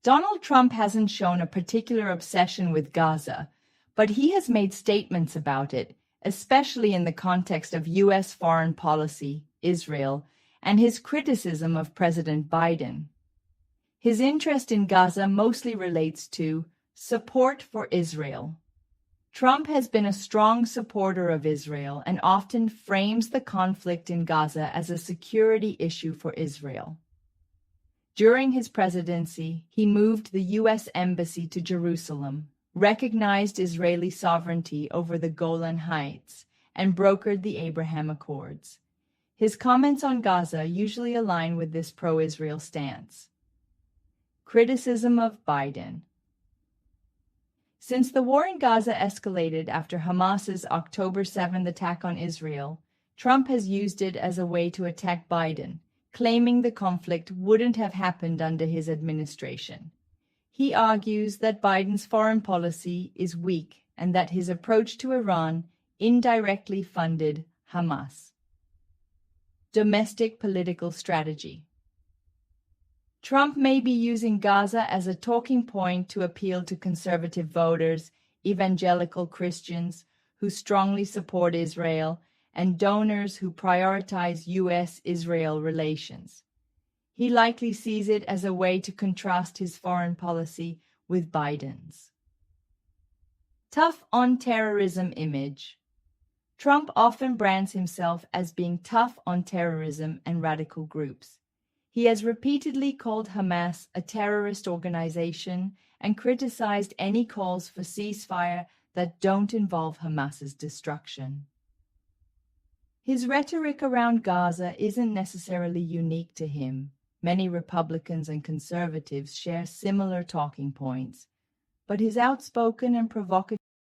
Donald Trump hasn't shown a particular obsession with Gaza, but he has made statements about it, especially in the context of U.S. foreign policy, Israel, and his criticism of President Biden. His interest in Gaza mostly relates to support for Israel. Trump has been a strong supporter of Israel and often frames the conflict in Gaza as a security issue for Israel. During his presidency, he moved the U.S. Embassy to Jerusalem, recognized Israeli sovereignty over the Golan Heights, and brokered the Abraham Accords. His comments on Gaza usually align with this pro-Israel stance. Criticism of Biden. Since the war in Gaza escalated after Hamas's October 7 attack on Israel, Trump has used it as a way to attack Biden, claiming the conflict wouldn't have happened under his administration. He argues that Biden's foreign policy is weak and that his approach to Iran indirectly funded Hamas. Domestic political strategy. Trump may be using Gaza as a talking point to appeal to conservative voters, evangelical Christians who strongly support Israel, and donors who prioritize U.S.-Israel relations. He likely sees it as a way to contrast his foreign policy with Biden's. Tough on terrorism image. Trump often brands himself as being tough on terrorism and radical groups. He has repeatedly called Hamas a terrorist organization and criticized any calls for ceasefire that don't involve Hamas's destruction. His rhetoric around Gaza isn't necessarily unique to him. Many Republicans and conservatives share similar talking points, but his outspoken and provocative